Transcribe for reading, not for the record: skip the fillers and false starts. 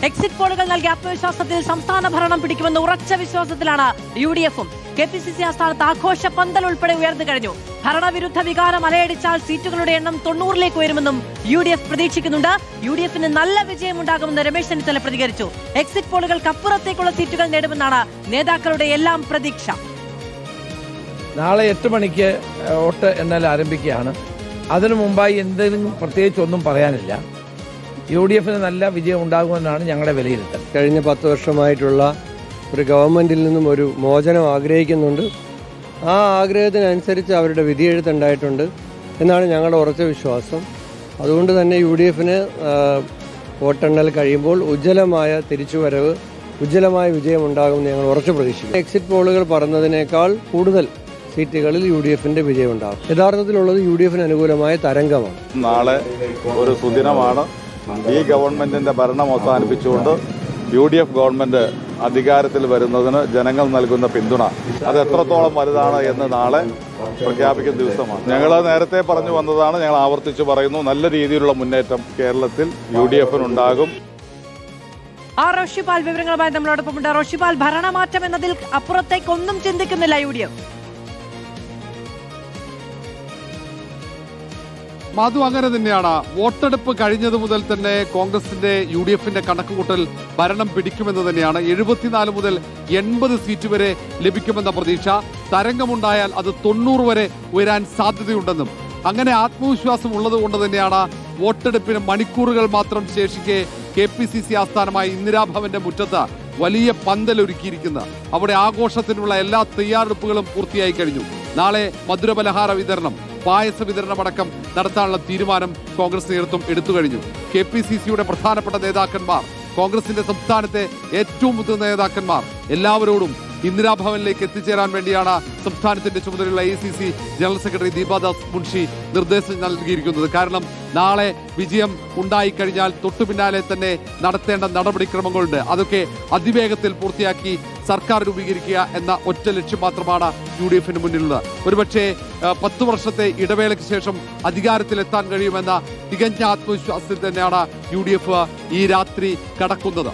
Exit പോളുകൾ നൽകിയ ആത്മവിശ്വാസത്തിൽ സംസ്ഥാന ഭരണം പിടിക്കുമെന്ന ഉറച്ച വിശ്വാസത്തിലാണ് UDF-ഉം. KPCC ആസ്ഥാനത്ത് ആഘോഷ പന്തൽ ഉൾപ്പെടെ ഉയർന്നു കഴിഞ്ഞു. ഭരണവിരുദ്ധ വികാരം അലയടിച്ചാൽ സീറ്റുകളുടെ എണ്ണം 90-ലേക്ക് ഉയരുമെന്നും UDF പ്രതീക്ഷിക്കുന്നുണ്ട്. UDF-ന് നല്ല വിജയമുണ്ടാകുമെന്ന് രമേശ് ചെന്നിത്തല പ്രതികരിച്ചു. എക്സിറ്റ് പോളുകൾക്ക് അപ്പുറത്തേക്കുള്ള സീറ്റുകൾ നേടുമെന്നാണ് നേതാക്കളുടെ എല്ലാം പ്രതീക്ഷ. നാളെ 8 മണിക്ക് വോട്ട് എണ്ണൽ ആരംഭിക്കുകയാണ്. അതിനു മുമ്പായി എന്തെങ്കിലും പ്രത്യേകിച്ച് ഒന്നും പറയാനില്ല. UDF-ന് നല്ല വിജയം ഉണ്ടാകുമെന്നാണ് ഞങ്ങളുടെ വിലയിരുത്തൽ. കഴിഞ്ഞ 10 വർഷമായിട്ടുള്ള ഒരു ഗവൺമെൻറ്റിൽ നിന്നും ഒരു മോചനം ആഗ്രഹിക്കുന്നുണ്ട്. ആ ആഗ്രഹത്തിനനുസരിച്ച് അവരുടെ വിധിയെഴുത്തുണ്ടായിട്ടുണ്ട് എന്നാണ് ഞങ്ങളുടെ ഉറച്ച വിശ്വാസം. അതുകൊണ്ട് തന്നെ UDF-ന് വോട്ടെണ്ണൽ കഴിയുമ്പോൾ ഉജ്ജ്വലമായ തിരിച്ചുവരവ്, ഉജ്ജ്വലമായ വിജയം ഉണ്ടാകുമെന്ന് ഞങ്ങൾ ഉറച്ചു പ്രതീക്ഷിക്കുന്നു. എക്സിറ്റ് പോളുകൾ പറഞ്ഞതിനേക്കാൾ കൂടുതൽ സീറ്റുകളിൽ UDF-ന്റെ വിജയം ഉണ്ടാകും. യഥാർത്ഥത്തിലുള്ളത് UDF-ന് അനുകൂലമായ തരംഗമാണ്. നാളെ ഒരു സുദിനമാണ്. ഈ ഗവൺമെന്റിന്റെ ഭരണം അവസാനിപ്പിച്ചുകൊണ്ട് UDF ഗവൺമെന്റ് അധികാരത്തിൽ വരുന്നതിന് ജനങ്ങൾ നൽകുന്ന പിന്തുണ അത് എത്രത്തോളം വലുതാണ് എന്ന് നാളെ പ്രഖ്യാപിക്കുന്ന ദിവസമാണ്. ഞങ്ങൾ നേരത്തെ പറഞ്ഞു വന്നതാണ്, ഞങ്ങൾ ആവർത്തിച്ച് പറയുന്നു, നല്ല രീതിയിലുള്ള മുന്നേറ്റം കേരളത്തിൽ UDF-നുണ്ടാകും. റോഷിപാൽ വിവരങ്ങളുമായി നമ്മളോടൊപ്പമുണ്ട്. റോഷിപാൽ, ഭരണമാറ്റം എന്നതിൽ അപ്പുറത്തേക്കൊന്നും ചിന്തിക്കുന്നില്ല UDF? മധു, അങ്ങനെ തന്നെയാണ്. വോട്ടെടുപ്പ് കഴിഞ്ഞത് മുതൽ തന്നെ കോൺഗ്രസിന്റെ UDF-ന്റെ കണക്കുകൂട്ടൽ ഭരണം പിടിക്കുമെന്ന് തന്നെയാണ്. 74 മുതൽ 80 സീറ്റ് വരെ ലഭിക്കുമെന്ന പ്രതീക്ഷ. തരംഗമുണ്ടായാൽ അത് 90 വരെ ഉയരാൻ സാധ്യതയുണ്ടെന്നും അങ്ങനെ ആത്മവിശ്വാസം ഉള്ളത് കൊണ്ട് തന്നെയാണ് വോട്ടെടുപ്പിന് മണിക്കൂറുകൾ മാത്രം ശേഷിക്കെ KPCC ആസ്ഥാനമായ ഇന്ദിരാഭവന്റെ മുറ്റത്ത് വലിയ പന്തലൊരുക്കിയിരിക്കുന്നത്. അവിടെ ആഘോഷത്തിനുള്ള എല്ലാ തയ്യാറെടുപ്പുകളും പൂർത്തിയായി കഴിഞ്ഞു. നാളെ മധുരപലഹാര വിതരണം, പായസ വിതരണമടക്കം നടത്താനുള്ള തീരുമാനം കോൺഗ്രസ് നേതൃത്വം എടുത്തു കഴിഞ്ഞു. KPCC-യുടെ പ്രധാനപ്പെട്ട നേതാക്കന്മാർ, കോൺഗ്രസിന്റെ സംസ്ഥാനത്തെ ഏറ്റവും മുതിർന്ന നേതാക്കന്മാർ എല്ലാവരോടും ഇന്ദിരാഭവനിലേക്ക് എത്തിച്ചേരാൻ വേണ്ടിയാണ് സംസ്ഥാനത്തിന്റെ ചുമതലയുള്ള AICC general secretary Deepa Das Munshi നിർദ്ദേശം നൽകിയിരിക്കുന്നത്. കാരണം നാളെ വിജയം ഉണ്ടായിക്കഴിഞ്ഞാൽ തൊട്ടു പിന്നാലെ തന്നെ നടത്തേണ്ട നടപടിക്രമങ്ങളുണ്ട്. അതൊക്കെ അതിവേഗത്തിൽ പൂർത്തിയാക്കി സർക്കാർ രൂപീകരിക്കുക എന്ന ഒറ്റ ലക്ഷ്യം മാത്രമാണ് UDF-ന് മുന്നിലുള്ളത്. ഒരുപക്ഷെ 10 വർഷത്തെ ഇടവേളയ്ക്ക് ശേഷം അധികാരത്തിലെത്താൻ കഴിയുമെന്ന തികഞ്ഞ ആത്മവിശ്വാസത്തിൽ തന്നെയാണ് UDF ഈ രാത്രി കടക്കുന്നത്.